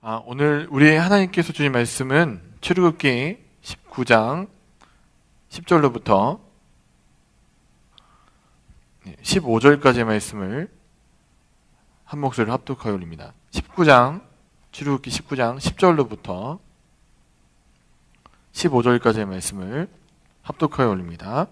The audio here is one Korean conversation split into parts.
오늘 우리 하나님께서 주신 말씀은 출애굽기 19장 10절로부터 15절까지의 말씀을 한 목소리로 합독하여 올립니다. 출애굽기 19장 10절로부터 15절까지의 말씀을 합독하여 올립니다.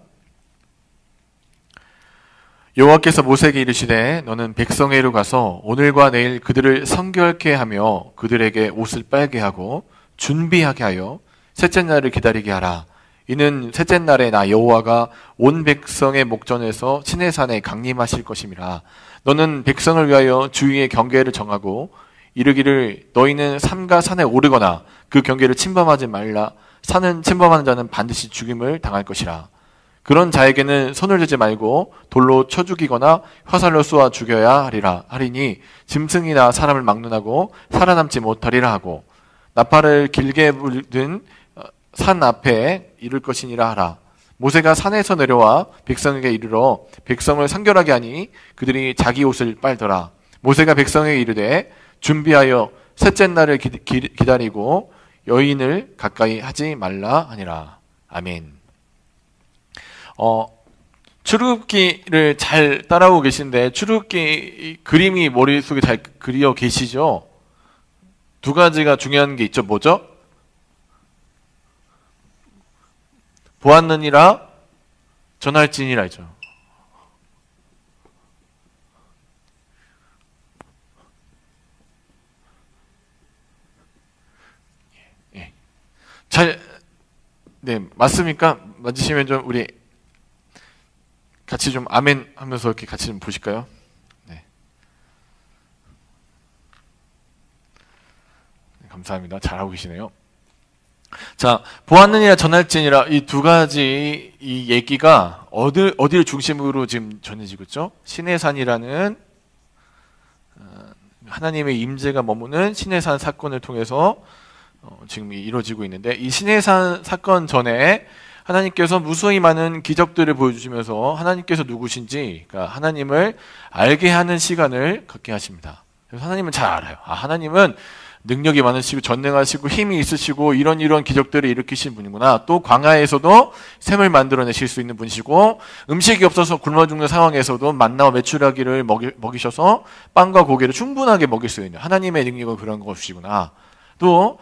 여호와께서 모세에게 이르시되 너는 백성에게로 가서 오늘과 내일 그들을 성결케 하며 그들에게 옷을 빨게 하고 준비하게 하여 셋째 날을 기다리게 하라. 이는 셋째 날에 나 여호와가 온 백성의 목전에서 시내산에 강림하실 것임이라. 너는 백성을 위하여 주위의 경계를 정하고 이르기를 너희는 삼가 산에 오르거나 그 경계를 침범하지 말라. 산은 침범하는 자는 반드시 죽임을 당할 것이라. 그런 자에게는 손을 대지 말고 돌로 쳐 죽이거나 화살로 쏘아 죽여야 하리니 짐승이나 사람을 막론하고 살아남지 못하리라 하고 나팔을 길게 불든 산 앞에 이를 것이니라 하라. 모세가 산에서 내려와 백성에게 이르러 백성을 상결하게 하니 그들이 자기 옷을 빨더라. 모세가 백성에게 이르되 준비하여 셋째 날을 기다리고 여인을 가까이 하지 말라 하니라. 아멘. 출애굽기를 잘 따라오고 계신데 출애굽기 그림이 머릿속에 잘 그려 계시죠? 두 가지가 중요한 게 있죠. 뭐죠? 보았느니라 전할지니라죠. 네, 맞습니까? 맞으시면 좀 우리 같이 좀 아멘 하면서 이렇게 같이 좀 보실까요? 네. 감사합니다. 잘하고 계시네요. 자, 보았느니라 전할지니라 이 두 가지 이 얘기가 어디를 중심으로 지금 전해지고 있죠? 시내산이라는 하나님의 임재가 머무는 시내산 사건을 통해서 지금 이루어지고 있는데 이 시내산 사건 전에 하나님께서 무수히 많은 기적들을 보여주시면서 하나님께서 누구신지, 그러니까 하나님을 알게 하는 시간을 갖게 하십니다. 그래서 하나님은 잘 알아요. 하나님은 능력이 많으시고 전능하시고 힘이 있으시고 이런 기적들을 일으키신 분이구나. 또 광야에서도 샘을 만들어내실 수 있는 분이시고 음식이 없어서 굶어 죽는 상황에서도 만나와 메추라기를 먹이셔서 빵과 고기를 충분하게 먹일 수 있는 하나님의 능력은 그런 것이구나. 또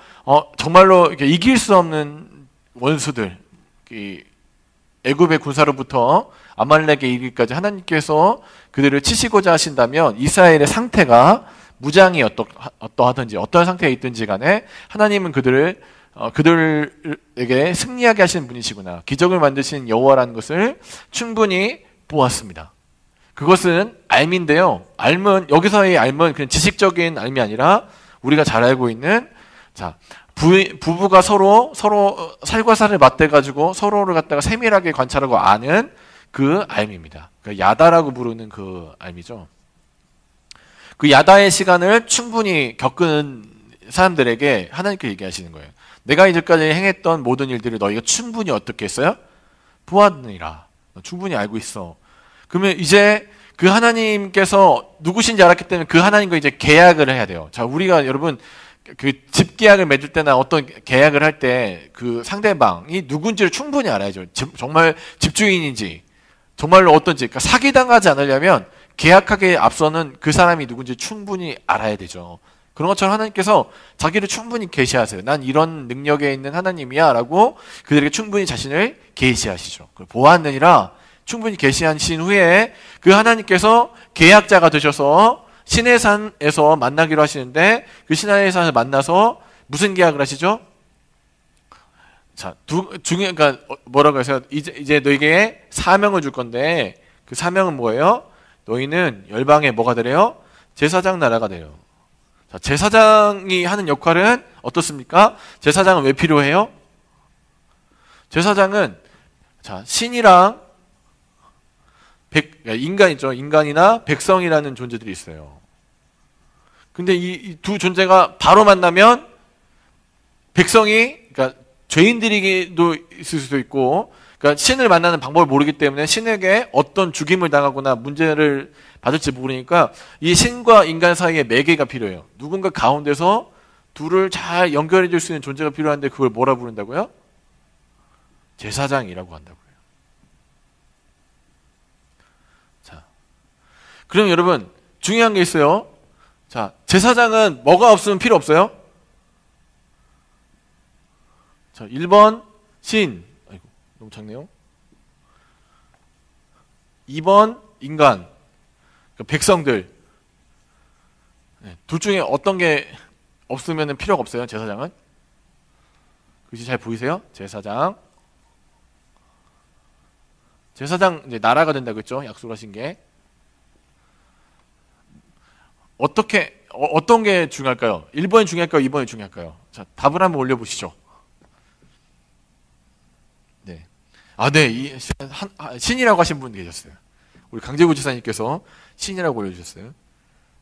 정말로 이렇게 이길 수 없는 원수들, 애굽의 군사로부터 아말렉에 이르기까지 하나님께서 그들을 치시고자 하신다면 이스라엘의 상태가 무장이 어떠하든지 어떤 상태에 있든지 간에 하나님은 그들에게 승리하게 하시는 분이시구나. 기적을 만드신 여호와라는 것을 충분히 보았습니다. 그것은 알미인데요. 여기서의 알은 그냥 지식적인 알미 아니라 우리가 잘 알고 있는 부부가 서로 살과 살을 맞대가지고 서로를 갖다가 세밀하게 관찰하고 아는 그 알미입니다. 그러니까 야다라고 부르는 그 알미죠. 그 야다의 시간을 충분히 겪은 사람들에게 하나님께 얘기하시는 거예요. 내가 이제까지 행했던 모든 일들을 너희가 충분히 어떻게 했어요? 보았느니라. 충분히 알고 있어. 그러면 이제 그 하나님께서 누구신지 알았기 때문에 그 하나님과 이제 계약을 해야 돼요. 자, 우리가 여러분 그 집계약을 맺을 때나 어떤 계약을 할 때 그 상대방이 누군지를 충분히 알아야죠. 정말 집주인인지 정말로 어떤지. 그러니까 사기당하지 않으려면 계약하기에 앞서는 그 사람이 누군지 충분히 알아야 되죠. 그런 것처럼 하나님께서 자기를 충분히 계시하세요. 난 이런 능력에 있는 하나님이야 라고 그들에게 충분히 자신을 계시하시죠. 보았느니라 충분히 계시하신 후에 그 하나님께서 계약자가 되셔서 시내산에서 만나기로 하시는데 그 시내산에서 만나서 무슨 계약을 하시죠? 자, 그러니까 뭐라고 해서 이제 너에게 사명을 줄 건데 그 사명은 뭐예요? 너희는 열방에 뭐가 되래요? 제사장 나라가 돼요. 자, 제사장이 하는 역할은 어떻습니까? 제사장은 왜 필요해요? 제사장은 신이랑 인간이죠. 인간이나 백성이라는 존재들이 있어요. 근데 이 두 존재가 바로 만나면 백성이, 그러니까 죄인들이기도 있을 수도 있고, 그러니까 신을 만나는 방법을 모르기 때문에 신에게 어떤 죽임을 당하거나 문제를 받을지 모르니까 이 신과 인간 사이에 매개가 필요해요. 누군가 가운데서 둘을 잘 연결해 줄 수 있는 존재가 필요한데 그걸 뭐라 부른다고요? 제사장이라고 한다고요. 자, 그럼 여러분 중요한 게 있어요. 자, 제사장은 뭐가 없으면 필요 없어요? 자, 1번 신. 아이고, 너무 작네요. 2번 인간. 그러니까 백성들. 네, 둘 중에 어떤 게 없으면 필요가 없어요, 제사장은? 글씨 잘 보이세요? 제사장. 제사장, 이제 나라가 된다고 했죠? 약속하신 게. 어떤 게 중요할까요? 1번이 중요할까요? 2번이 중요할까요? 자, 답을 한번 올려보시죠. 네. 아, 네. 신이라고 하신 분 계셨어요. 우리 강재구 지사님께서 신이라고 올려주셨어요.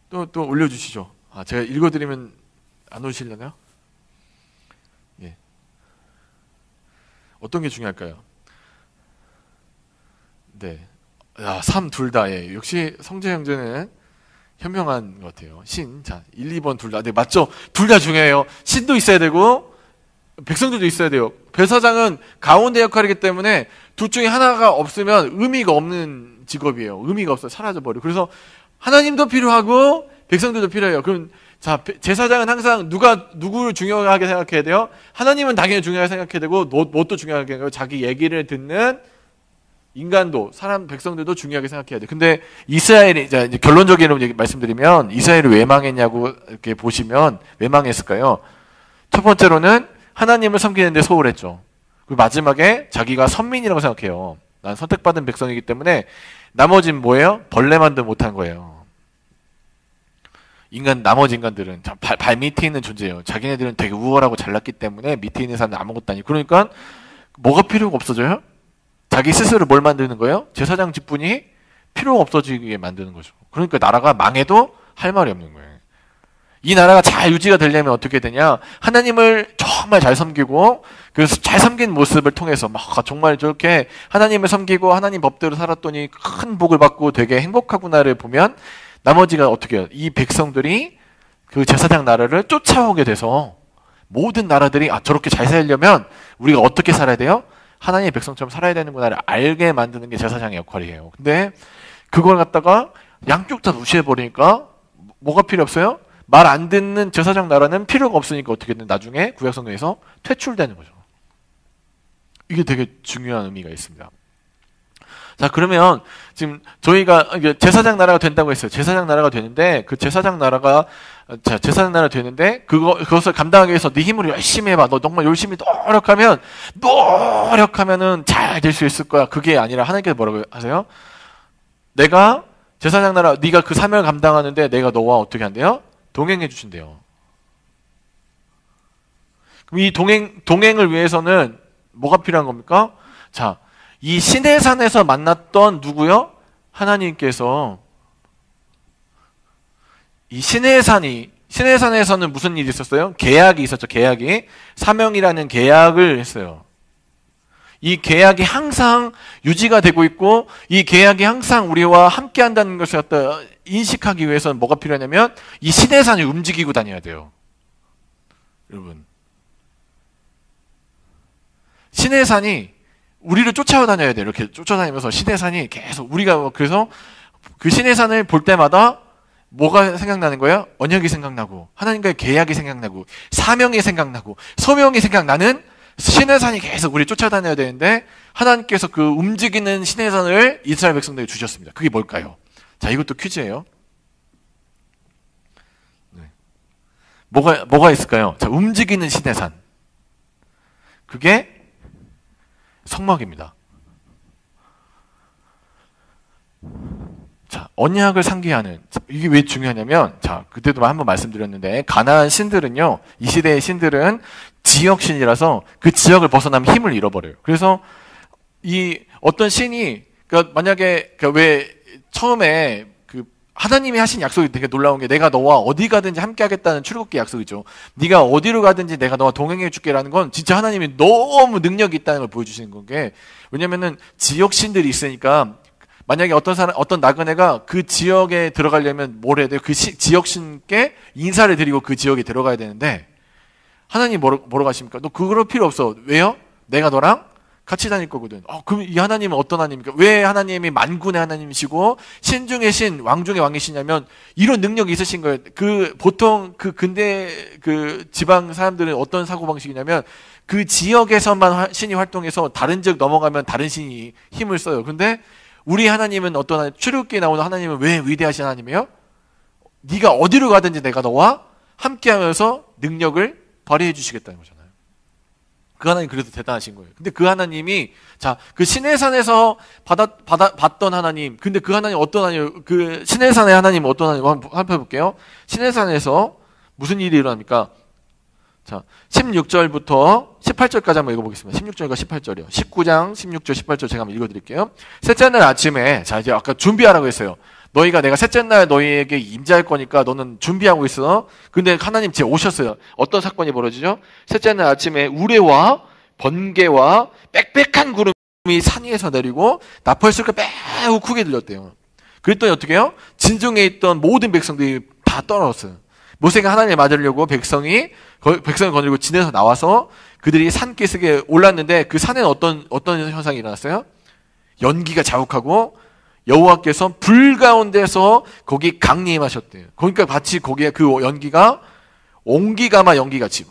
또 올려주시죠. 아, 제가 읽어드리면 안 오시려나요? 예. 어떤 게 중요할까요? 네. 야, 3 둘 다, 예. 역시 성재 형제는 현명한 것 같아요. 신. 자, 1, 2번 둘 다. 네, 맞죠? 둘 다 중요해요. 신도 있어야 되고, 백성들도 있어야 돼요. 제사장은 가운데 역할이기 때문에 둘 중에 하나가 없으면 의미가 없는 직업이에요. 의미가 없어요. 사라져버려요. 그래서 하나님도 필요하고, 백성들도 필요해요. 그럼, 자, 제사장은 항상 누구를 중요하게 생각해야 돼요? 하나님은 당연히 중요하게 생각해야 되고, 뭣도 중요하게 생각해요? 자기 얘기를 듣는 인간도, 백성들도 중요하게 생각해야 돼. 근데 이스라엘이, 이제 결론적인 말씀드리면, 이스라엘이 왜 망했냐고 이렇게 보시면, 왜 망했을까요? 첫 번째로는 하나님을 섬기는데 소홀했죠. 그리고 마지막에 자기가 선민이라고 생각해요. 난 선택받은 백성이기 때문에, 나머지는 뭐예요? 벌레만도 못한 거예요. 나머지 인간들은 발 밑에 있는 존재예요. 자기네들은 되게 우월하고 잘났기 때문에 밑에 있는 사람은 아무것도 아니고. 그러니까, 뭐가 필요가 없어져요? 자기 스스로 뭘 만드는 거예요? 제사장 직분이 필요가 없어지게 만드는 거죠. 그러니까 나라가 망해도 할 말이 없는 거예요. 이 나라가 잘 유지가 되려면 어떻게 되냐? 하나님을 정말 잘 섬기고, 그래서 잘 섬긴 모습을 통해서 막 정말 저렇게 하나님을 섬기고 하나님 법대로 살았더니 큰 복을 받고 되게 행복하구나를 보면, 나머지가 어떻게 해요? 이 백성들이 그 제사장 나라를 쫓아오게 돼서 모든 나라들이 저렇게 잘 살려면 우리가 어떻게 살아야 돼요? 하나님의 백성처럼 살아야 되는구나를 알게 만드는 게 제사장의 역할이에요. 근데 그걸 갖다가 양쪽 다 무시해버리니까 뭐가 필요 없어요? 말 안 듣는 제사장 나라는 필요가 없으니까 어떻게 되는 나중에 구약성경에서 퇴출되는 거죠. 이게 되게 중요한 의미가 있습니다. 자, 그러면 지금 저희가 제사장 나라가 된다고 했어요. 제사장 나라가 되는데 그 제사장 나라가 되는데 그것을 감당하기 위해서 네 힘으로 열심히 해봐. 너 정말 열심히 노력하면은 잘 될 수 있을 거야. 그게 아니라 하나님께서 뭐라고 하세요? 내가 제사장 나라, 네가 그 사명을 감당하는데 내가 너와 어떻게 한대요? 동행해 주신대요. 그럼 이 동행을 위해서는 뭐가 필요한 겁니까? 자, 이 시내산에서 만났던 누구요? 하나님께서 이 시내산에서는 무슨 일이 있었어요? 계약이 있었죠. 계약이. 사명이라는 계약을 했어요. 이 계약이 항상 유지가 되고 있고 이 계약이 항상 우리와 함께 한다는 것을 갖다 인식하기 위해서는 뭐가 필요하냐면 이 시내산이 움직이고 다녀야 돼요. 여러분. 시내산이 우리를 쫓아다녀야 돼요. 이렇게 쫓아다니면서 시내산이 계속 우리가 그래서 그 시내산을 볼 때마다 뭐가 생각나는 거예요? 언약이 생각나고 하나님과의 계약이 생각나고 사명이 생각나고 소명이 생각나는 시내산이 계속 우리 쫓아다녀야 되는데 하나님께서 그 움직이는 시내산을 이스라엘 백성들에게 주셨습니다. 그게 뭘까요? 자, 이것도 퀴즈예요. 네. 뭐가 있을까요? 자, 움직이는 시내산. 그게 성막입니다. 자, 언약을 상기하는 이게 왜 중요하냐면 자, 그때도 한번 말씀드렸는데 가나안 신들은요. 이 시대의 신들은 지역 신이라서 그 지역을 벗어나면 힘을 잃어버려요. 그래서 이 어떤 신이 그러니까 만약에 왜 처음에 그 하나님이 하신 약속이 되게 놀라운 게 내가 너와 어디 가든지 함께 하겠다는 출애굽기 약속이죠. 네가 어디로 가든지 내가 너와 동행해 줄게라는 건 진짜 하나님이 너무 능력이 있다는 걸 보여주시는 건게 왜냐면은 지역 신들이 있으니까 만약에 어떤 나그네가 그 지역에 들어가려면 뭘 해야 돼요? 그 지역 신께 인사를 드리고 그 지역에 들어가야 되는데 하나님 뭐라고 하십니까? 너 그럴 필요 없어. 왜요? 내가 너랑 같이 다닐 거거든. 그럼 이 하나님은 어떤 하나님입니까? 왜 하나님이 만군의 하나님이시고 신중의 신, 왕중의 왕이시냐면 이런 능력이 있으신 거예요. 보통 근대 지방 사람들은 어떤 사고방식이냐면 그 지역에서만 신이 활동해서 다른 지역 넘어가면 다른 신이 힘을 써요. 근데 우리 하나님은 어떤 하나님, 출애굽기에 나오는 하나님은 왜 위대하신 하나님이에요? 네가 어디로 가든지 내가 너와 함께하면서 능력을 발휘해 주시겠다는 거잖아요. 그 하나님 그래도 대단하신 거예요. 근데 그 하나님이 그 시내산에서 봤던 하나님, 근데 그 하나님 어떤 하나님, 그 시내산의 하나님은 어떤 하나님 한번 해볼게요. 시내산에서 무슨 일이 일어납니까? 16절부터 18절까지 한번 읽어보겠습니다. 16절과 18절이요. 19장 16절 18절 제가 한번 읽어드릴게요. 셋째 날 아침에 이제 아까 준비하라고 했어요. 내가 셋째 날 너희에게 임재할 거니까 너는 준비하고 있어. 근데 하나님 제 오셨어요. 어떤 사건이 벌어지죠? 셋째 날 아침에 우레와 번개와 빽빽한 구름이 산 위에서 내리고 나팔 소리가 매우 크게 들렸대요. 그랬더니 어떻게 해요? 진중에 있던 모든 백성들이 다 떨어졌어요. 모세가 하나님을 맞으려고 백성을 거느리고 진에서 나와서 그들이 산기슭에 올랐는데 그 산에는 어떤 현상이 일어났어요? 연기가 자욱하고 여호와께서 불 가운데서 거기 강림하셨대요. 그러니까 마치 거기에 그 연기가 옹기가마 연기같이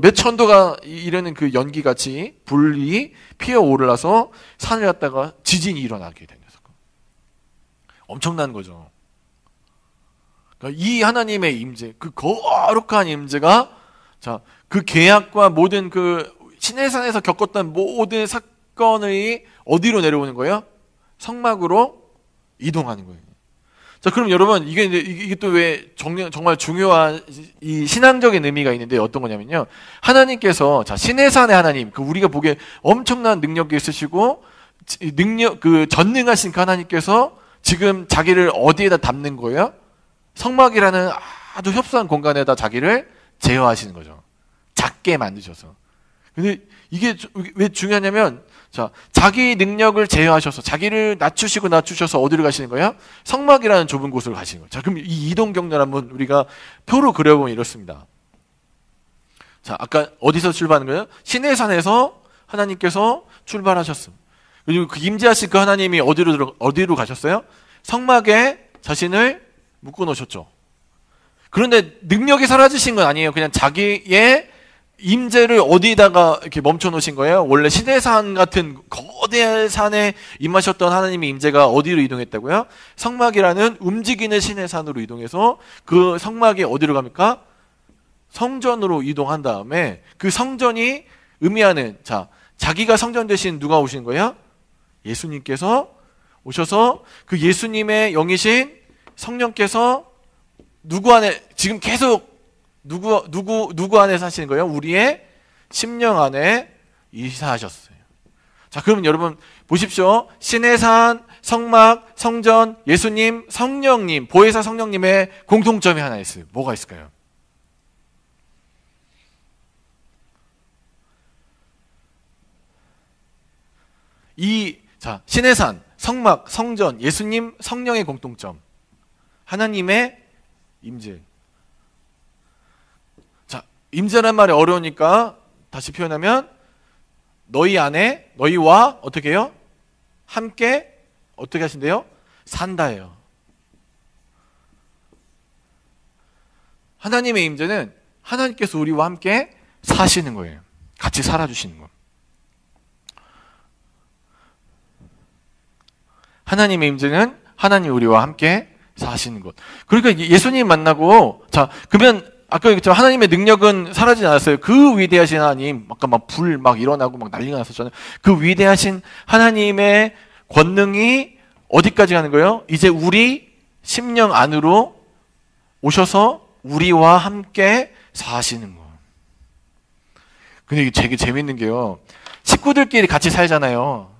몇 천도가 이르는 그 연기같이 불이 피어오르라서 산을 갖다가 지진이 일어나게 된 거죠. 엄청난 거죠. 그러니까 이 하나님의 임재, 그 거룩한 임재가 그 계약과 모든 그 시내산에서 겪었던 모든 사건이 어디로 내려오는 거예요? 성막으로 이동하는 거예요. 그럼 여러분 이게 또 왜 정말 중요한 이 신앙적인 의미가 있는데 어떤 거냐면요. 하나님께서 시내산의 하나님, 우리가 보기에 엄청난 능력이 있으시고 전능하신 그 하나님께서 지금 자기를 어디에다 담는 거예요? 성막이라는 아주 협소한 공간에다 자기를 제어하시는 거죠. 작게 만드셔서. 근데 이게 왜 중요하냐면 자기 능력을 제어하셔서 자기를 낮추셔서 어디로 가시는 거예요? 성막이라는 좁은 곳으로 가시는 거예요. 그럼 이 이동 경로를 한번 우리가 표로 그려보면 이렇습니다. 아까 어디서 출발하는 거예요? 시내산에서 하나님께서 출발하셨습니다. 그리고 그 임재하신 그 하나님이 어디로 가셨어요? 성막에 자신을 묶어 놓으셨죠. 그런데 능력이 사라지신 건 아니에요. 그냥 자기의 임재를 어디다가 이렇게 멈춰 놓으신 거예요? 원래 시내산 같은 거대한 산에 임하셨던 하나님의 임재가 어디로 이동했다고요? 성막이라는 움직이는 시내산으로 이동해서 그 성막이 어디로 갑니까? 성전으로 이동한 다음에 그 성전이 의미하는 자기가 성전 대신 누가 오신 거예요? 예수님께서 오셔서 그 예수님의 영이신 성령께서 누구 안에 지금 계속 누구 안에 사시는 거예요? 우리의 심령 안에 이사하셨어요. 그러면 여러분 보십시오. 시내산, 성막, 성전, 예수님, 성령님, 보혜사 성령님의 공통점이 하나 있어요. 뭐가 있을까요? 시내산, 성막, 성전, 예수님, 성령의 공통점. 하나님의 임재. 임재란 말이 어려우니까 다시 표현하면 너희 안에 너희와 어떻게 해요? 함께 어떻게 하신대요? 산다예요. 하나님의 임재는 하나님께서 우리와 함께 사시는 거예요. 같이 살아주시는 거. 하나님의 임재는 하나님 우리와 함께 사시는 것. 그러니까 예수님 만나고 그러면 아까 얘기했지만 하나님의 능력은 사라지지 않았어요. 그 위대하신 하나님, 아까 불 일어나고 난리가 났었잖아요. 그 위대하신 하나님의 권능이 어디까지 가는 거예요? 이제 우리 심령 안으로 오셔서 우리와 함께 사시는 거. 근데 이게 되게 재밌는 게요. 식구들끼리 같이 살잖아요.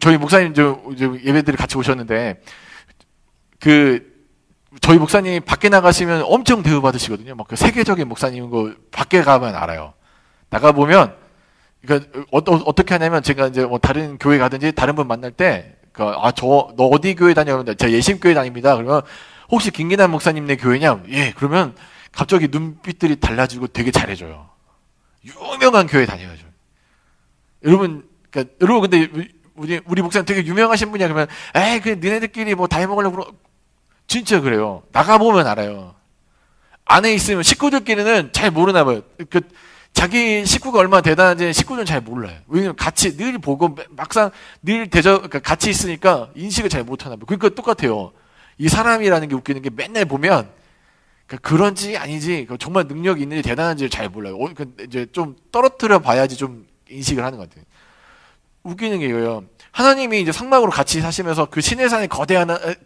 저희 목사님 예배들이 같이 오셨는데 저희 목사님 밖에 나가시면 엄청 대우받으시거든요. 그 세계적인 목사님은 밖에 가면 알아요. 나가보면, 그러니까 어떻게 하냐면 제가 이제 다른 교회 가든지 다른 분 만날 때, 너 어디 교회 다녀? 그러는데 제가 예심교회 다닙니다. 그러면 혹시 김기남 목사님네 교회냐? 예, 그러면 갑자기 눈빛들이 달라지고 되게 잘해줘요. 유명한 교회 다녀야죠. 여러분, 그러니까 여러분 근데 우리 목사님 되게 유명하신 분이야 그러면 에이 그 니네들끼리 뭐 다 해먹으려고 그러 진짜 그래요. 나가보면 알아요. 안에 있으면 식구들끼리는 잘 모르나 봐요. 그 자기 식구가 얼마나 대단한지 식구들은 잘 몰라요. 왜냐면 같이 늘 보고 막상 늘 그러니까 같이 있으니까 인식을 잘 못하나 봐요. 그러니까 똑같아요. 이 사람이라는 게 웃기는 게 맨날 보면 그러니까 그런지 아니지 정말 능력이 있는지 대단한지를 잘 몰라요. 이제 좀 떨어뜨려 봐야지 좀 인식을 하는 것 같아요. 웃기는 게 이거예요. 하나님이 이제 성막으로 같이 사시면서 그 신의 산에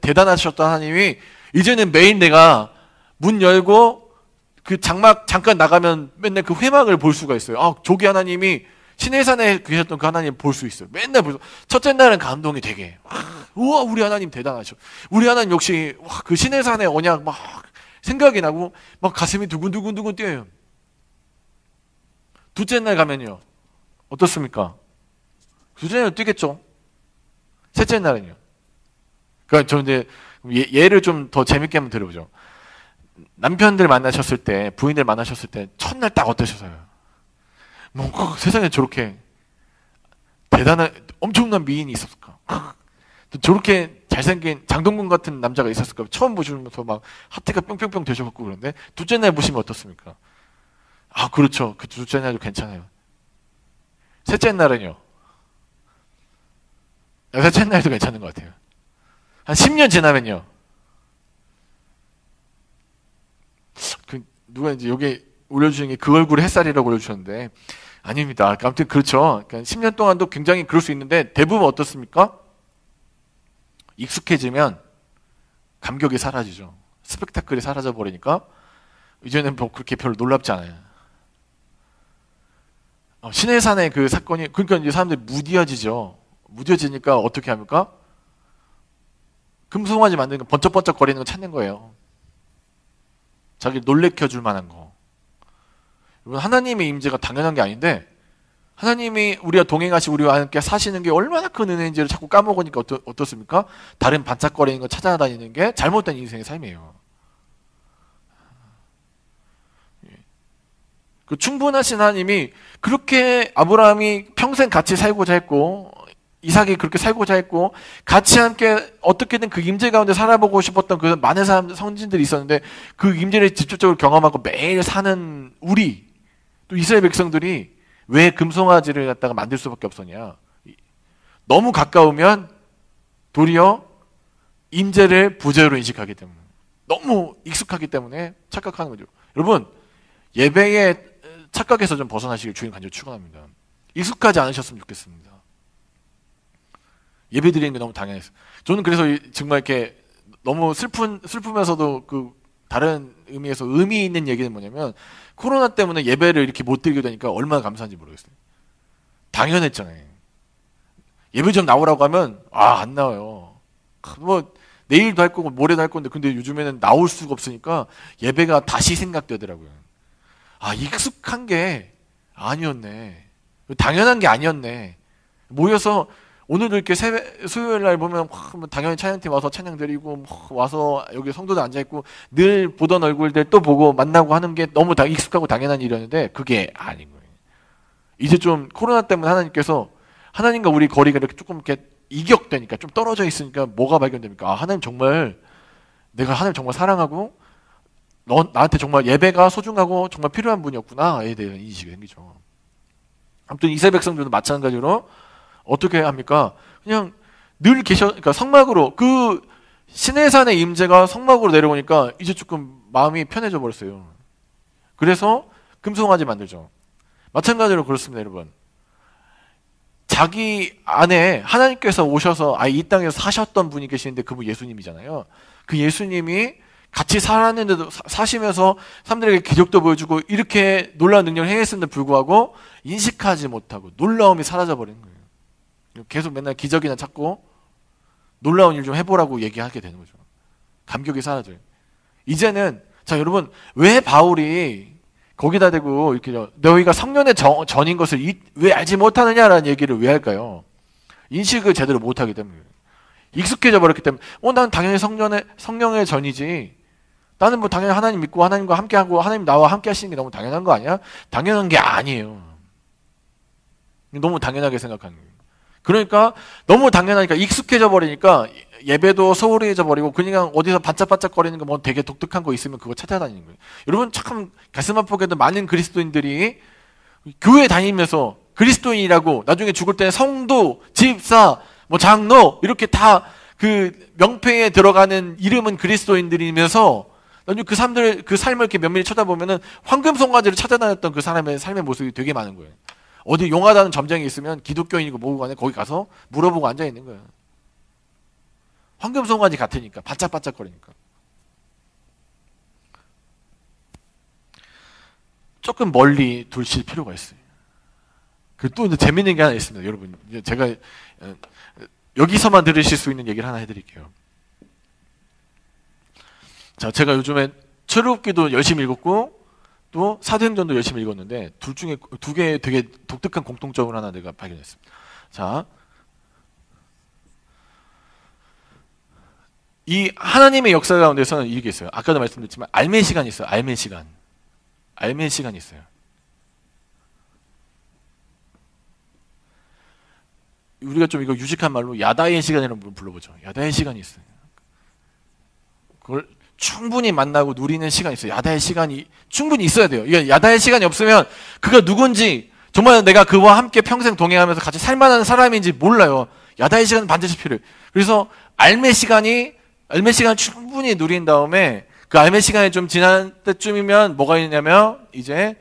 대단하셨던 하나님이 이제는 매일 내가 문 열고 그 장막 잠깐 나가면 맨날 그 회막을 볼 수가 있어요. 아, 저기 하나님이 신의 산에 계셨던 그 하나님 볼 수 있어요. 맨날 볼 수. 첫째 날은 감동이 되게. 우와, 우리 하나님 대단하셔. 우리 하나님 역시 와, 그 신의 산의 언약 막 생각이 나고 막 가슴이 두근두근두근 뛰어요. 둘째 날 가면요. 어떻습니까? 둘째 날은 뛰겠죠. 셋째 날은요. 그러니까 저 이제 예를 좀 더 재밌게 한번 들어보죠. 남편들 만나셨을 때, 부인들 만나셨을 때 첫날 딱 어떠셨어요? 뭐 세상에 저렇게 대단한 엄청난 미인이 있었을까? 또 저렇게 잘생긴 장동건 같은 남자가 있었을까? 처음 보시면서 막 하트가 뿅뿅뿅 되셔갖고 그런데 둘째 날 보시면 어떻습니까? 아 그렇죠. 그 둘째 날도 괜찮아요. 셋째 날은요? 셋째 날도 괜찮은 것 같아요. 한 10년 지나면요. 누가 이제 여기 올려주신 게 그 얼굴의 햇살이라고 올려주셨는데 아닙니다. 아무튼 그렇죠. 그러니까 10년 동안도 굉장히 그럴 수 있는데 대부분 어떻습니까? 익숙해지면 감격이 사라지죠. 스펙타클이 사라져 버리니까 이제는 뭐 그렇게 별로 놀랍지 않아요. 신의 산의 그 사건이 그러니까 이제 사람들이 무뎌지죠. 무뎌지니까 어떻게 합니까? 금송아지 만드는 거 번쩍번쩍 거리는 거 찾는 거예요. 자기를 놀래켜 줄 만한 거. 여러분 하나님의 임재가 당연한 게 아닌데 하나님이 우리가 동행하시고 우리와 함께 사시는 게 얼마나 큰 은혜인지를 자꾸 까먹으니까 어떻습니까? 다른 반짝거리는 거 찾아다니는 게 잘못된 인생의 삶이에요. 그 충분하신 하나님이 그렇게 아브라함이 평생 같이 살고자 했고 이삭이 그렇게 살고자 했고 같이 함께 어떻게든 그 임재 가운데 살아보고 싶었던 그 많은 사람들 성진들이 있었는데 그 임재를 직접적으로 경험하고 매일 사는 우리 또 이스라엘 백성들이 왜 금송아지를 갖다가 만들 수밖에 없었냐? 너무 가까우면 도리어 임재를 부재로 인식하기 때문에 너무 익숙하기 때문에 착각하는 거죠. 여러분 예배의 착각에서 좀 벗어나시길 주님 간절히 축원합니다. 익숙하지 않으셨으면 좋겠습니다. 예배 드리는 게 너무 당연했어요. 저는 그래서 정말 이렇게 너무 슬프면서도 그 다른 의미에서 의미 있는 얘기는 뭐냐면 코로나 때문에 예배를 이렇게 못 드리게 되니까 얼마나 감사한지 모르겠어요. 당연했잖아요. 예배 좀 나오라고 하면 안 나와요. 뭐 내일도 할 거고 모레도 할 건데 근데 요즘에는 나올 수가 없으니까 예배가 다시 생각되더라고요. 익숙한 게 아니었네. 당연한 게 아니었네. 모여서 오늘도 이렇게 수요일 날 보면 당연히 찬양팀 와서 찬양 드리고 와서 여기 성도들 앉아있고 늘 보던 얼굴들 또 보고 만나고 하는 게 너무 익숙하고 당연한 일이었는데 그게 아닌 거예요. 이제 좀 코로나 때문에 하나님께서 하나님과 우리 거리가 이렇게 조금 이렇게 이격되니까 좀 떨어져 있으니까 뭐가 발견됩니까? 하나님 정말 내가 하나님 정말 사랑하고 나한테 정말 예배가 소중하고 정말 필요한 분이었구나에 대한 인식이 생기죠. 아무튼 이스라엘 백성들도 마찬가지로 어떻게 합니까? 그냥 늘 그러니까 성막으로 그 시내산의 임재가 성막으로 내려오니까 이제 조금 마음이 편해져 버렸어요. 그래서 금송아지 만들죠. 마찬가지로 그렇습니다, 여러분. 자기 안에 하나님께서 오셔서 이 땅에서 사셨던 분이 계시는데 그분 예수님이잖아요. 그 예수님이 같이 살았는데도 사시면서 사람들에게 기적도 보여주고 이렇게 놀라운 능력을 행했음에도 불구하고 인식하지 못하고 놀라움이 사라져 버리는 거예요. 계속 맨날 기적이나 찾고 놀라운 일 좀 해보라고 얘기하게 되는 거죠. 감격이 사라져요. 이제는 자 여러분 왜 바울이 거기다 대고 이렇게 너희가 성년의 전인 것을 왜 알지 못하느냐라는 얘기를 왜 할까요? 인식을 제대로 못하기 때문에 익숙해져 버렸기 때문에 난 당연히 성령의 전이지 나는 뭐 당연히 하나님 믿고 하나님과 함께하고 하나님 나와 함께 하시는 게 너무 당연한 거 아니야? 당연한 게 아니에요. 너무 당연하게 생각하는 거예요. 그러니까 너무 당연하니까 익숙해져 버리니까 예배도 소홀해져 버리고 그냥 어디서 반짝반짝거리는 거 뭐 되게 독특한 거 있으면 그거 찾아다니는 거예요. 여러분 참 가슴 아프게도 많은 그리스도인들이 교회 다니면서 그리스도인이라고 나중에 죽을 때 성도, 집사, 뭐 장로 이렇게 다 그 명패에 들어가는 이름은 그리스도인들이면서 나중에 그 사람들 그 삶을 이렇게 면밀히 쳐다보면은 황금 송아지를 찾아다녔던 그 사람의 삶의 모습이 되게 많은 거예요. 어디 용하다는 점쟁이 있으면 기독교인이고 뭐고 간에 거기 가서 물어보고 앉아 있는 거예요. 황금 송아지 같으니까 반짝반짝거리니까. 조금 멀리 두실 필요가 있어요. 그 또 재밌는 게 하나 있습니다, 여러분. 제가 여기서만 들으실 수 있는 얘기를 하나 해드릴게요. 자, 제가 요즘에 출애굽기도 열심히 읽었고 또 사도행전도 열심히 읽었는데 둘 중에 두 개의 되게 독특한 공통점을 하나 내가 발견했습니다. 자, 이 하나님의 역사 가운데서는 이게 있어요. 아까도 말씀드렸지만 알매 시간이 있어요. 알매 시간. 알매 시간이 있어요. 우리가 좀 이거 유식한 말로 야다의 시간이라고 불러보죠. 야다의 시간이 있어요. 그걸 충분히 만나고 누리는 시간이 있어요. 야다의 시간이 충분히 있어야 돼요. 이게 야다의 시간이 없으면 그가 누군지 정말 내가 그와 함께 평생 동행하면서 같이 살만한 사람인지 몰라요. 야다의 시간은 반드시 필요해요. 그래서 알매 시간 충분히 누린 다음에 그 알매 시간이 좀 지난 때쯤이면 뭐가 있냐면 이제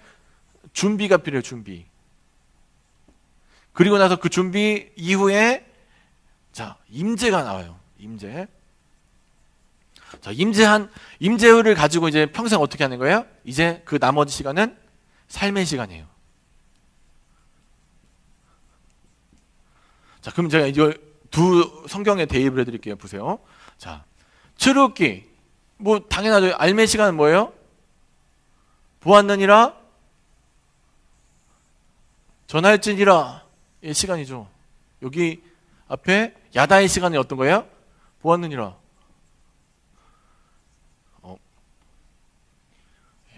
준비가 필요해요. 준비. 그리고 나서 그 준비 이후에 자, 임재가 나와요. 임재. 자, 임재를 가지고 이제 평생 어떻게 하는 거예요? 이제 그 나머지 시간은 삶의 시간이에요. 자, 그럼 제가 이제 두 성경에 대입을 해드릴게요. 보세요. 자, 출애굽기 뭐 당연하죠. 알매 시간은 뭐예요? 보았느니라 전할지니라 이 시간이죠. 여기 앞에 야다의 시간이 어떤 거예요? 보았느니라.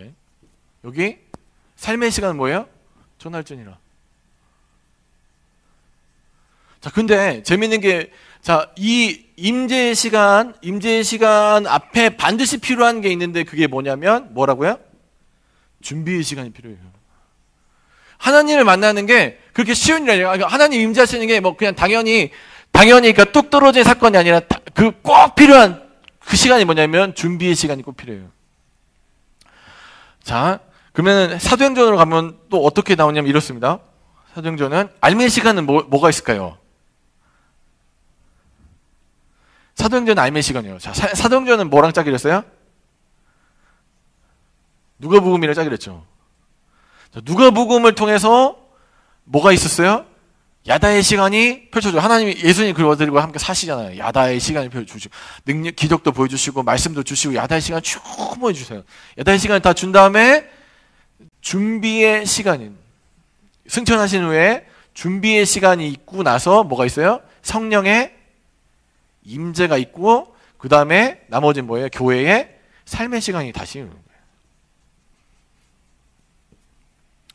예. 여기 삶의 시간은 뭐예요? 전할지니라. 자, 근데 재밌는 게 자, 이 임재의 시간 앞에 반드시 필요한 게 있는데 그게 뭐냐면 뭐라고요? 준비의 시간이 필요해요. 하나님을 만나는 게 그렇게 쉬운 일이 아니라 하나님 임재하시는 게 뭐 그냥 당연히 그러니까 뚝 떨어진 사건이 아니라 그 꼭 필요한 그 시간이 뭐냐면 준비의 시간이 꼭 필요해요. 자, 그러면 사도행전으로 가면 또 어떻게 나오냐면 이렇습니다. 사도행전은 알매 시간은 뭐가 있을까요? 사도행전은 알매 시간이에요. 자, 사도행전은 뭐랑 짜기로 했어요? 누가복음이랑 짜기로 했죠. 자, 누가복음을 통해서 뭐가 있었어요? 야다의 시간이 펼쳐져요. 하나님이 예수님 그리고 함께 사시잖아요. 야다의 시간을 펼쳐주시고 능력, 기적도 보여주시고 말씀도 주시고 야다의 시간 쭉 보여주세요. 야다의 시간을 다 준 다음에 준비의 시간인 승천하신 후에 준비의 시간이 있고 나서 뭐가 있어요? 성령의 임재가 있고 그 다음에 나머지는 뭐예요? 교회의 삶의 시간이 다시 오는 거예요.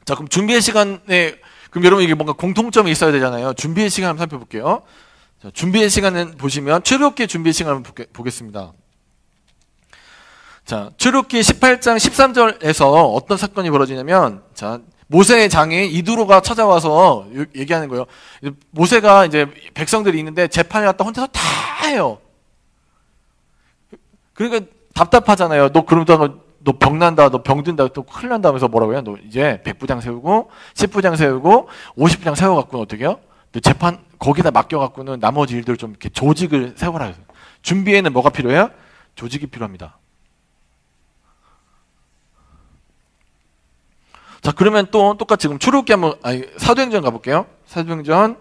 자, 그럼 준비의 시간에 그럼 여러분 이게 뭔가 공통점이 있어야 되잖아요. 준비의 시간 한번 살펴볼게요. 자, 준비의 시간은 보시면 출애굽기 준비의 시간을 보겠습니다. 자, 출애굽기 18장 13절에서 어떤 사건이 벌어지냐면 자, 모세의 장인 이두로가 찾아와서 얘기하는 거예요. 모세가 이제 백성들이 있는데 재판을 갖다 혼자서 다 해요. 그러니까 답답하잖아요. 너 그러다가 너 병난다, 너 병든다, 또 큰일 난다 하면서 뭐라고 해요? 너 이제 100부장 세우고 10부장 세우고 50부장 세워갖고는 어떻게 해요? 너 재판 거기다 맡겨갖고는 나머지 일들 좀 이렇게 조직을 세워라 해서 준비에는 뭐가 필요해요? 조직이 필요합니다. 자, 그러면 또 똑같이 지금 출애굽기 한번 사도행전 가볼게요. 사도행전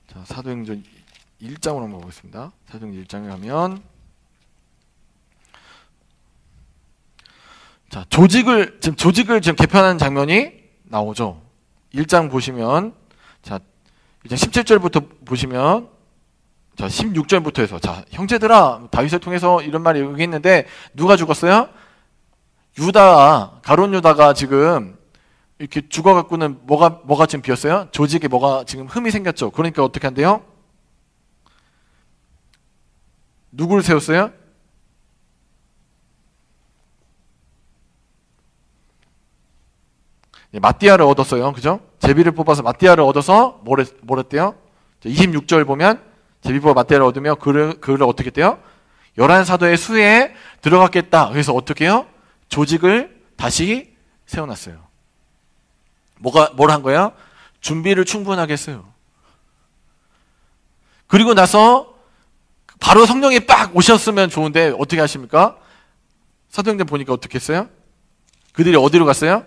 자, 사도행전 1장으로 한번 보겠습니다. 사도행전 1장에 가면 자, 조직을 지금 개편하는 장면이 나오죠. 1장 보시면 자, 이제 17절부터 보시면, 자, 16절부터 해서, 자, 형제들아, 다윗을 통해서 이런 말이 여기 있는데, 누가 죽었어요? 가룟 유다가 지금, 이렇게 죽어갖고는 뭐가 지금 비었어요? 조직에 뭐가 지금 흠이 생겼죠. 그러니까 어떻게 한대요? 누구를 세웠어요? 마띠아를 얻었어요. 그죠? 제비를 뽑아서 마띠아를 얻어서 뭐랬대요? 26절 보면 제비 뽑아 마띠아를 얻으며 그를 어떻게 했대요? 11사도의 수에 들어갔겠다. 그래서 어떻게 해요? 조직을 다시 세워놨어요. 뭘 한 거야? 준비를 충분하게 했어요. 그리고 나서 바로 성령이 빡 오셨으면 좋은데 어떻게 하십니까? 사도행전 보니까 어떻게 했어요? 그들이 어디로 갔어요?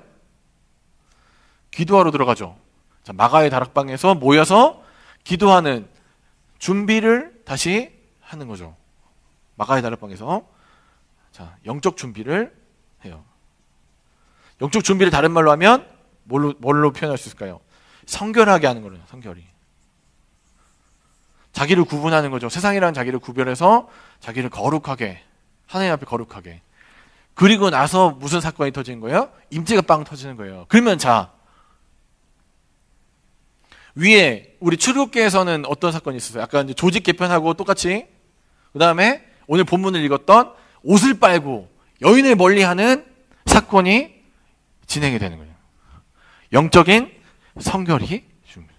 기도하러 들어가죠. 자, 마가의 다락방에서 모여서 기도하는 준비를 다시 하는 거죠. 마가의 다락방에서. 자, 영적 준비를 해요. 영적 준비를 다른 말로 하면 뭘로 표현할 수 있을까요? 성결하게 하는 거예요. 성결이. 자기를 구분하는 거죠. 세상이랑 자기를 구별해서 자기를 거룩하게, 하나님 앞에 거룩하게. 그리고 나서 무슨 사건이 터지는 거예요? 임재가 빵 터지는 거예요. 그러면 자, 위에 우리 출애굽기에서는 어떤 사건이 있었어요? 아까 이제 조직 개편하고 똑같이, 그 다음에 오늘 본문을 읽었던 옷을 빨고 여인을 멀리하는 사건이 진행이 되는 거예요. 영적인 성결이 중요해요.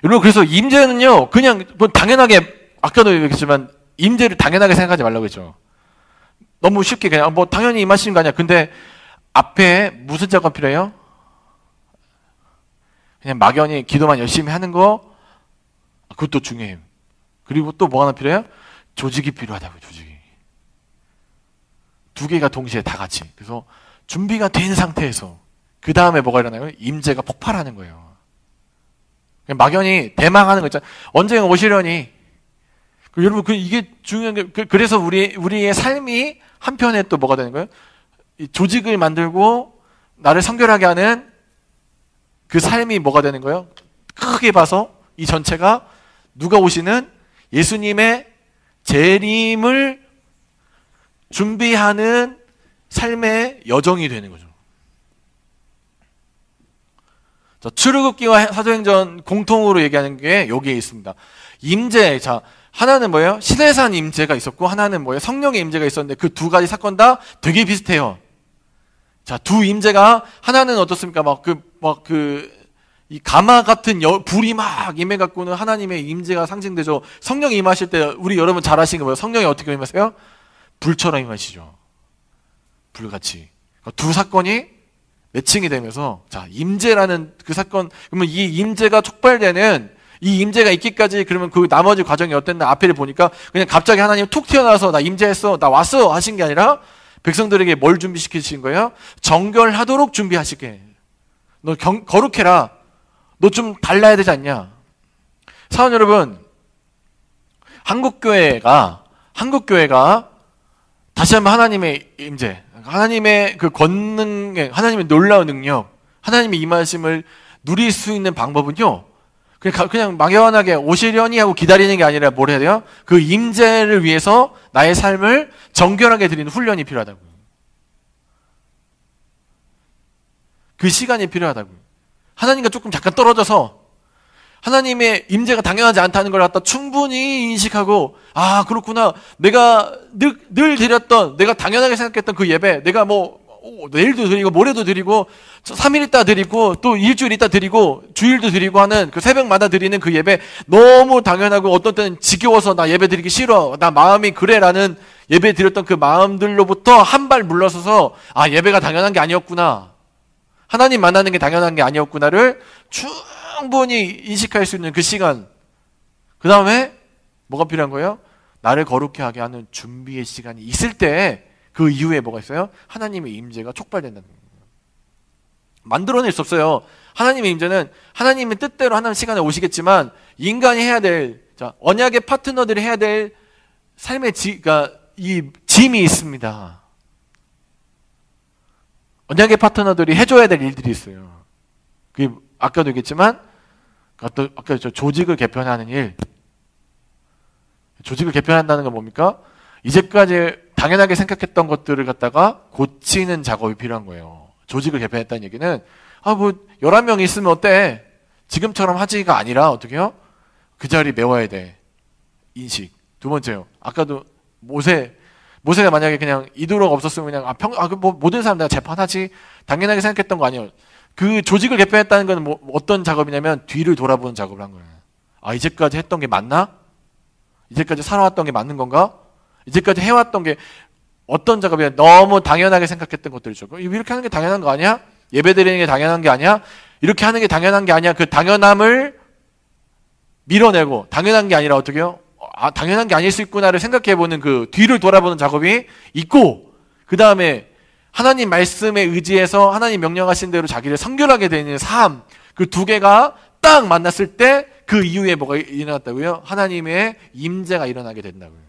여러분, 그래서 임재는요, 그냥 당연하게, 아까도 얘기했지만 임재를 당연하게 생각하지 말라고 했죠. 너무 쉽게 그냥 당연히 임하시는 거 아니야. 근데 앞에 무슨 자가 필요해요? 그냥 막연히 기도만 열심히 하는 거, 그것도 중요해요. 그리고 또 뭐 하나 필요해요? 조직이 필요하다고요. 조직이. 두 개가 동시에 다 같이. 그래서 준비가 된 상태에서 그 다음에 뭐가 일어나요? 임재가 폭발하는 거예요. 그냥 막연히 대망하는 거 있잖아요. 언젠가 오시려니. 여러분, 이게 중요한 게, 그래서 우리의 삶이 한편에 또 뭐가 되는 거예요? 이 조직을 만들고 나를 성결하게 하는 그 삶이 뭐가 되는 거예요? 크게 봐서 이 전체가 누가 오시는 예수님의 재림을 준비하는 삶의 여정이 되는 거죠. 자, 출애굽기와 사도행전 공통으로 얘기하는 게 여기에 있습니다. 임재, 자, 하나는 뭐예요? 시내산 임재가 있었고, 하나는 뭐예요? 성령의 임재가 있었는데 그 두 가지 사건 다 되게 비슷해요. 자, 두 임재가, 하나는 어떻습니까? 이 가마 같은 불이 막 임해갖고는 하나님의 임재가 상징되죠. 성령이 임하실 때, 우리 여러분 잘 아시는 거 뭐예요? 성령이 어떻게 임하세요? 불처럼 임하시죠. 불같이. 그러니까 두 사건이 매칭이 되면서, 자, 임재라는 그 사건, 그러면 이 임재가 촉발되는, 이 임재가 있기까지, 그러면 그 나머지 과정이 어땠나 앞에를 보니까 그냥 갑자기 하나님 툭 튀어나와서 나 임재했어, 나 왔어 하신 게 아니라 백성들에게 뭘 준비시키신 거예요? 정결하도록 준비하시게. 너 거룩해라. 너 좀 달라야 되지 않냐? 사원 여러분, 한국교회가 다시 한번 하나님의 임재, 하나님의 그 권능, 하나님의 놀라운 능력, 하나님의 임하심을 누릴 수 있는 방법은요, 그냥 막연하게 오시려니 하고 기다리는 게 아니라 뭘 해야 돼요? 그 임재를 위해서 나의 삶을 정결하게 드리는 훈련이 필요하다고요. 그 시간이 필요하다고요. 하나님과 조금 잠깐 떨어져서 하나님의 임재가 당연하지 않다는 걸 갖다 충분히 인식하고, 아, 그렇구나. 내가 늘 드렸던, 내가 당연하게 생각했던 그 예배, 내가 내일도 드리고, 모레도 드리고, 3일 있다 드리고, 또 일주일 있다 드리고, 주일도 드리고 하는 그 새벽마다 드리는 그 예배, 너무 당연하고, 어떤 때는 지겨워서 나 예배 드리기 싫어, 나 마음이 그래 라는 예배 드렸던 그 마음들로부터 한 발 물러서서, 아, 예배가 당연한 게 아니었구나, 하나님 만나는 게 당연한 게 아니었구나를 충분히 인식할 수 있는 그 시간, 그 다음에 뭐가 필요한 거예요? 나를 거룩해 하게 하는 준비의 시간이 있을 때, 그 이후에 뭐가 있어요? 하나님의 임재가 촉발된다는 거예요. 만들어낼 수 없어요. 하나님의 임재는 하나님의 뜻대로 하나님 시간에 오시겠지만, 인간이 해야 될, 자, 언약의 파트너들이 해야 될 삶의 그러니까 이 짐이 있습니다. 언약의 파트너들이 해줘야 될 일들이 있어요. 그게 아까도 얘기했지만, 아까 저 조직을 개편하는 일. 조직을 개편한다는 건 뭡니까? 이제까지 당연하게 생각했던 것들을 갖다가 고치는 작업이 필요한 거예요. 조직을 개편했다는 얘기는, 11명 있으면 어때? 지금처럼 하지가 아니라, 어떻게 해요? 그 자리 메워야 돼. 인식. 두 번째요. 아까도 모세가 만약에 그냥 이도록 없었으면 그냥, 모든 사람 내가 재판하지. 당연하게 생각했던 거 아니에요. 그 조직을 개편했다는 건 어떤 작업이냐면, 뒤를 돌아보는 작업을 한 거예요. 이제까지 했던 게 맞나? 이제까지 살아왔던 게 맞는 건가? 이제까지 해왔던 게 어떤 작업이야? 너무 당연하게 생각했던 것들이죠. 이렇게 하는 게 당연한 거 아니야? 예배 드리는 게 당연한 게 아니야? 이렇게 하는 게 당연한 게 아니야? 그 당연함을 밀어내고, 당연한 게 아니라 어떻게 해요? 당연한 게 아닐 수 있구나를 생각해보는 그 뒤를 돌아보는 작업이 있고, 그 다음에 하나님 말씀에 의지해서 하나님 명령하신 대로 자기를 성결하게 되는 삶, 그 두 개가 딱 만났을 때 그 이후에 뭐가 일어났다고요? 하나님의 임재가 일어나게 된다고요.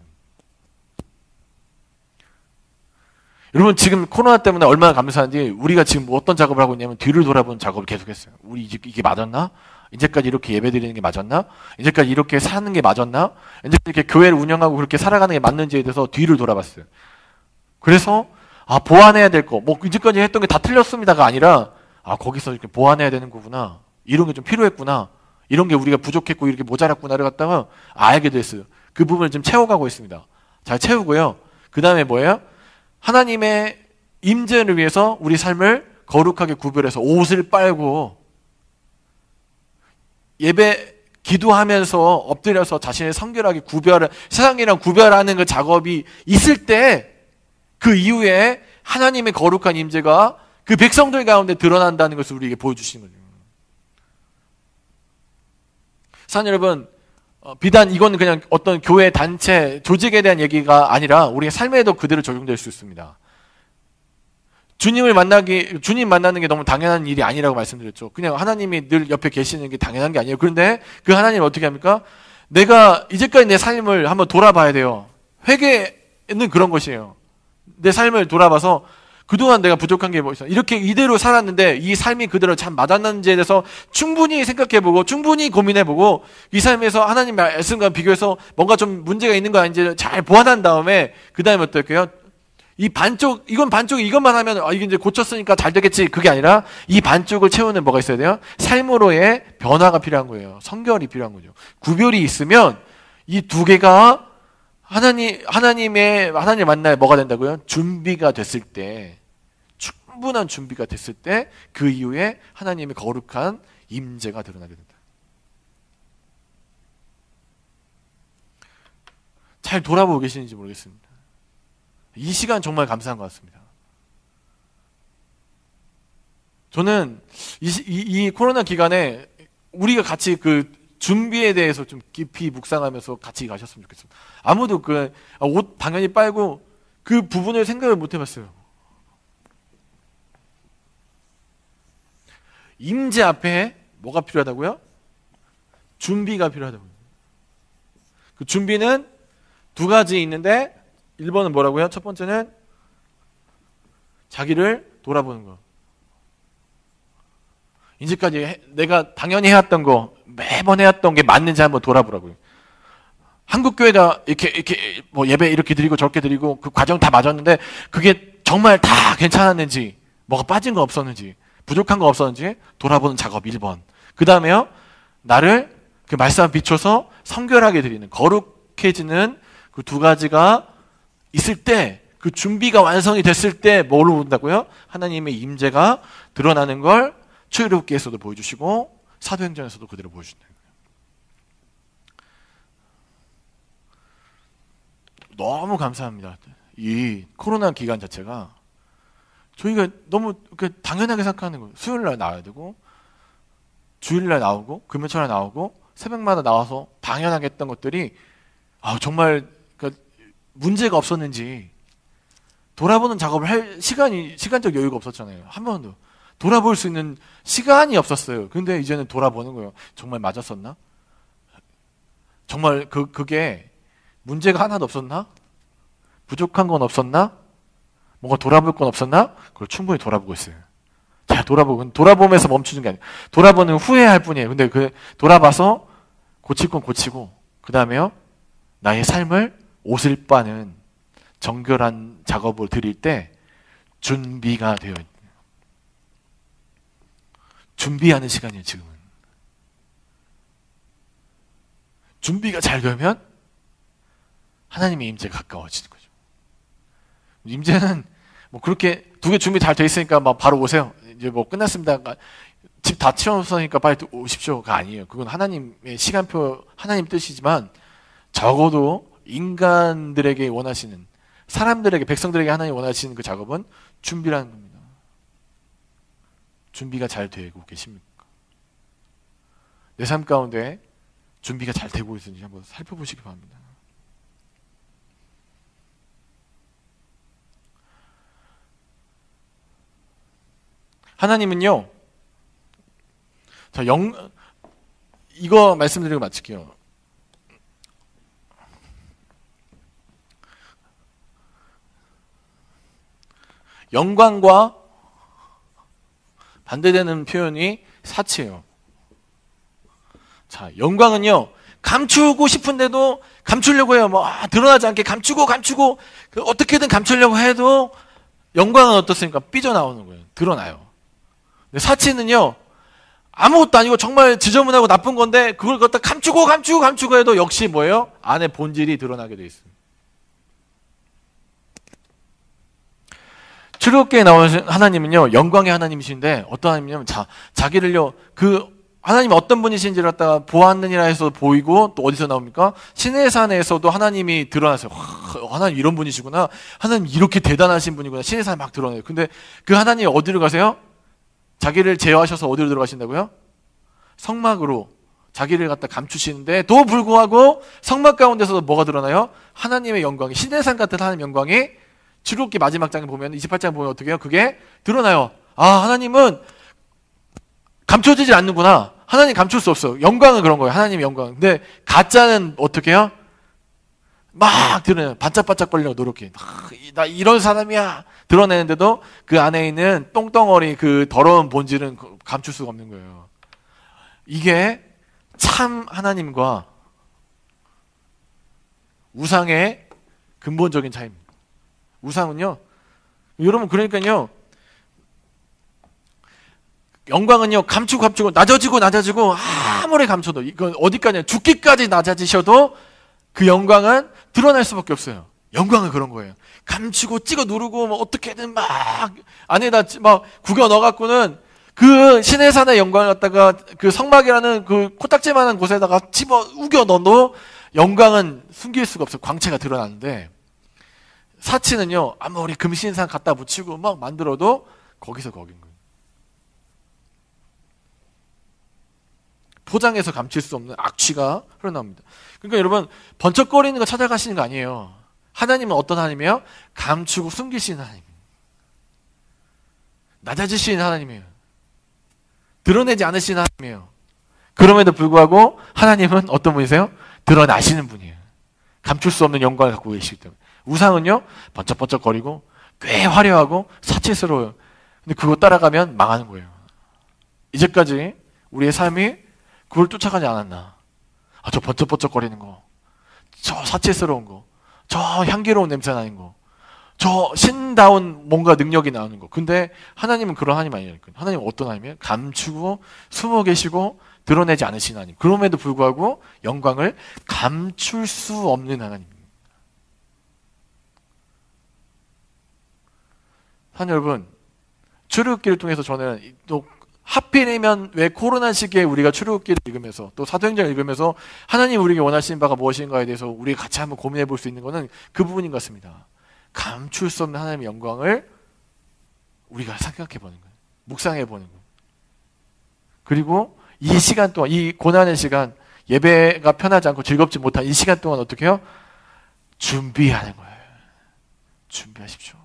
여러분 지금 코로나 때문에 얼마나 감사한지 우리가 지금 어떤 작업을 하고 있냐면 뒤를 돌아보는 작업을 계속했어요. 우리 이게 맞았나? 이제까지 이렇게 예배드리는 게 맞았나? 이제까지 이렇게 사는 게 맞았나? 이제 이렇게 교회를 운영하고 그렇게 살아가는 게 맞는지에 대해서 뒤를 돌아봤어요. 그래서 보완해야 될 거, 이제까지 했던 게 다 틀렸습니다가 아니라 거기서 이렇게 보완해야 되는 거구나. 이런 게 좀 필요했구나. 이런 게 우리가 부족했고 이렇게 모자랐구나를 갖다가 알게 됐어요. 그 부분을 지금 채워가고 있습니다. 잘 채우고요. 그 다음에 뭐예요? 하나님의 임재를 위해서 우리 삶을 거룩하게 구별해서 옷을 빨고 예배 기도하면서 엎드려서 자신을 성결하게 세상이랑 구별하는 그 작업이 있을 때 그 이후에 하나님의 거룩한 임재가 그 백성들 가운데 드러난다는 것을 우리에게 보여주시는 거죠. 사랑 여러분, 비단 이건 그냥 어떤 교회 단체 조직에 대한 얘기가 아니라 우리의 삶에도 그대로 적용될 수 있습니다. 주님 만나는 게 너무 당연한 일이 아니라고 말씀드렸죠. 그냥 하나님이 늘 옆에 계시는 게 당연한 게 아니에요. 그런데 그 하나님은 어떻게 합니까? 내가 이제까지 내 삶을 한번 돌아봐야 돼요. 회개는 그런 것이에요. 내 삶을 돌아봐서 그동안 내가 부족한 게 뭐 있어? 이렇게 이대로 살았는데 이 삶이 그대로 참 맞았는지에 대해서 충분히 생각해보고 충분히 고민해보고 이 삶에서 하나님 말씀과 비교해서 뭔가 좀 문제가 있는 거 아닌지 잘 보완한 다음에 그 다음에 어떨까요? 이건 반쪽 이것만 하면 이게 이제 고쳤으니까 잘 되겠지. 그게 아니라 이 반쪽을 채우는 뭐가 있어야 돼요? 삶으로의 변화가 필요한 거예요. 성결이 필요한 거죠. 구별이 있으면 이 두 개가 하나님 만날 뭐가 된다고요? 준비가 됐을 때, 충분한 준비가 됐을 때 그 이후에 하나님의 거룩한 임재가 드러나게 된다. 잘 돌아보고 계시는지 모르겠습니다. 이 시간 정말 감사한 것 같습니다. 저는 이 코로나 기간에 우리가 같이 그 준비에 대해서 좀 깊이 묵상하면서 같이 가셨으면 좋겠습니다. 아무도 옷 당연히 빨고 그 부분을 생각을 못 해봤어요. 임재 앞에 뭐가 필요하다고요? 준비가 필요하다고요. 그 준비는 두 가지 있는데 1번은 뭐라고요? 첫 번째는 자기를 돌아보는 거. 이제까지 내가 당연히 해왔던 거, 매번 해왔던 게 맞는지 한번 돌아보라고요. 한국교회가 이렇게 뭐 예배 이렇게 드리고 저렇게 드리고 그 과정 다 맞았는데 그게 정말 다 괜찮았는지, 뭐가 빠진 거 없었는지, 부족한 거 없었는지 돌아보는 작업 1번. 그 다음에요, 나를 그 말씀 비춰서 성결하게 드리는, 거룩해지는 그 두 가지가 있을 때, 그 준비가 완성이 됐을 때 뭘로 본다고요? 하나님의 임재가 드러나는 걸 출애굽기에서도 보여주시고 사도행전에서도 그대로 보여주신다. 너무 감사합니다. 이 코로나 기간 자체가 저희가 너무 당연하게 생각하는 거예요. 수요일날 나와야 되고 주일날 나오고 금요일날 나오고 새벽마다 나와서 당연하게 했던 것들이 정말 문제가 없었는지 돌아보는 작업을 할 시간적 여유가 없었잖아요. 한 번도 돌아볼 수 있는 시간이 없었어요. 근데 이제는 돌아보는 거예요. 정말 맞았었나? 정말 그게 문제가 하나도 없었나? 부족한 건 없었나? 뭔가 돌아볼 건 없었나? 그걸 충분히 돌아보고 있어요. 자, 돌아보면서 멈추는 게 아니에요. 돌아보는 후회할 뿐이에요. 근데 그 돌아봐서 고칠 건 고치고, 그 다음에요, 나의 삶을 옷을 빠는 정결한 작업을 드릴 때 준비가 되어 있는, 준비하는 시간이에요, 지금은. 준비가 잘 되면 하나님의 임재가 가까워지는 거죠. 임재는 뭐 그렇게 두 개 준비 잘 돼 있으니까 막 바로 오세요. 이제 뭐 끝났습니다. 집 다 치웠으니까 빨리 오십시오가 아니에요. 그건 하나님의 시간표, 하나님 뜻이지만 적어도 인간들에게 원하시는, 사람들에게, 백성들에게 하나님 원하시는 그 작업은 준비라는 겁니다. 준비가 잘 되고 계십니까? 내 삶 가운데 준비가 잘 되고 있는지 한번 살펴보시기 바랍니다. 하나님은요, 자, 이거 말씀드리고 마칠게요. 영광과 반대되는 표현이 사치예요. 자, 영광은요, 감추고 싶은데도 감추려고 해요. 뭐, 드러나지 않게 감추고, 어떻게든 감추려고 해도 영광은 어떻습니까? 삐져나오는 거예요. 드러나요. 근데 사치는요, 아무것도 아니고 정말 지저분하고 나쁜 건데, 그걸 갖다 감추고 해도 역시 뭐예요? 안에 본질이 드러나게 돼 있습니다. 출애굽기에 나오는 하나님은요, 영광의 하나님이신데, 어떤 하나님이냐면, 자기를요, 하나님이 어떤 분이신지를 갖다가 보았느니라 해서 보이고, 또 어디서 나옵니까? 시내산에서도 하나님이 드러났어요. 하나님 이런 분이시구나. 하나님 이렇게 대단하신 분이구나. 시내산에 막 드러나요. 근데 그 하나님이 어디로 가세요? 자기를 제어하셔서 어디로 들어가신다고요? 성막으로 자기를 갖다 감추시는데, 또 불구하고 성막 가운데서도 뭐가 드러나요? 하나님의 영광이, 시내산 같은 하나님의 영광이 출애굽기 마지막 장에 보면, 28장 보면 어떻게 해요? 그게 드러나요. 아, 하나님은 감춰지지 않는구나. 하나님 감출 수 없어요. 영광은 그런 거예요. 하나님의 영광. 근데 가짜는 어떻게 해요? 막 드러내요. 반짝반짝거리려고 노력해. 나 이런 사람이야. 드러내는데도 그 안에 있는 똥덩어리, 그 더러운 본질은 감출 수가 없는 거예요. 이게 참 하나님과 우상의 근본적인 차이입니다. 우상은요, 여러분, 그러니까요, 영광은요, 감추고 낮아지고 아무리 감춰도, 이건 어디까지, 죽기까지 낮아지셔도 그 영광은 드러날 수밖에 없어요. 영광은 그런 거예요. 감추고 찍어 누르고 뭐 어떻게든 막 안에다 막 구겨 넣어갖고는 그 시내산의 영광을 갖다가 그 성막이라는 그 코딱지만한 곳에다가 집어 우겨 넣어도 영광은 숨길 수가 없어요. 광채가 드러나는데, 사치는요, 아무리 금신상 갖다 붙이고 막 만들어도 거기서 거긴 거예요. 포장해서 감출 수 없는 악취가 흘러나옵니다. 그러니까 여러분, 번쩍거리는 거 찾아가시는 거 아니에요. 하나님은 어떤 하나님이에요? 감추고 숨기시는 하나님. 낮아지시는 하나님이에요. 드러내지 않으시는 하나님이에요. 그럼에도 불구하고 하나님은 어떤 분이세요? 드러나시는 분이에요. 감출 수 없는 영광을 갖고 계시기 때문에. 우상은요, 번쩍번쩍거리고 꽤 화려하고 사치스러워요. 근데 그거 따라가면 망하는 거예요. 이제까지 우리의 삶이 그걸 쫓아가지 않았나. 저 번쩍번쩍거리는 거, 저 사치스러운 거, 저 향기로운 냄새 나는 거, 저 신다운 뭔가 능력이 나오는 거. 근데 하나님은 그런 하나님 아니니까. 하나님은 어떤 하나님이에요? 감추고 숨어 계시고 드러내지 않으신 하나님. 그럼에도 불구하고 영광을 감출 수 없는 하나님. 하나님 여러분, 출애굽기를 통해서 저는 또 하필이면 왜 코로나 시기에 우리가 출애굽기를 읽으면서 또 사도행전을 읽으면서 하나님 우리에게 원하시는 바가 무엇인가에 대해서 우리가 같이 한번 고민해 볼 수 있는 것은 그 부분인 것 같습니다. 감출 수 없는 하나님의 영광을 우리가 생각해 보는 거예요. 묵상해 보는 거예요. 그리고 이 시간 동안, 이 고난의 시간, 예배가 편하지 않고 즐겁지 못한 이 시간 동안 어떻게 해요? 준비하는 거예요. 준비하십시오.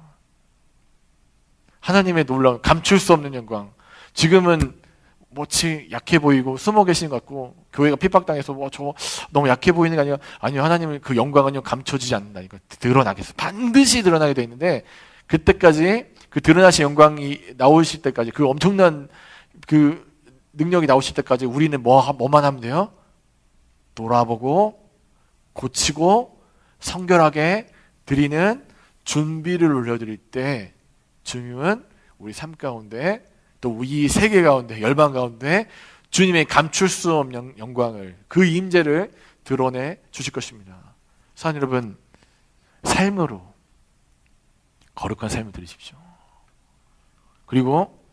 하나님의 놀라운 감출 수 없는 영광. 지금은 뭐치 약해 보이고 숨어 계시는 것 같고 교회가 핍박당해서 저 너무 약해 보이는 게 아니요. 하나님은 그 영광은요 감춰지지 않는다. 이거 드러나겠어. 반드시 드러나게 돼 있는데 그때까지 그 드러나신 영광이 나오실 때까지, 그 엄청난 그 능력이 나오실 때까지 우리는 뭐만 하면 돼요? 돌아보고 고치고 성결하게 드리는 준비를 올려드릴 때 주님은 우리 삶 가운데 또 이 세계 가운데 열방 가운데 주님의 감출 수 없는 영광을, 그 임재를 드러내 주실 것입니다. 사랑 여러분, 삶으로 거룩한 삶을 들으십시오. 그리고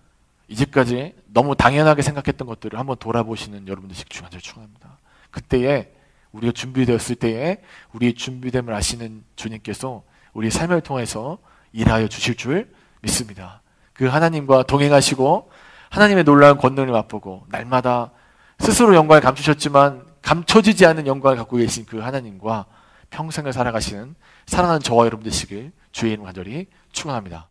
이제까지 너무 당연하게 생각했던 것들을 한번 돌아보시는 여러분들 간절히 축원합니다. 그때에 우리가 준비되었을 때에 우리의 준비됨을 아시는 주님께서 우리의 삶을 통해서 일하여 주실 줄 믿습니다. 그 하나님과 동행하시고 하나님의 놀라운 권능을 맛보고 날마다 스스로 영광을 감추셨지만 감춰지지 않는 영광을 갖고 계신 그 하나님과 평생을 살아가시는 사랑하는 저와 여러분 되시길 주의 이름 간절히 축원합니다.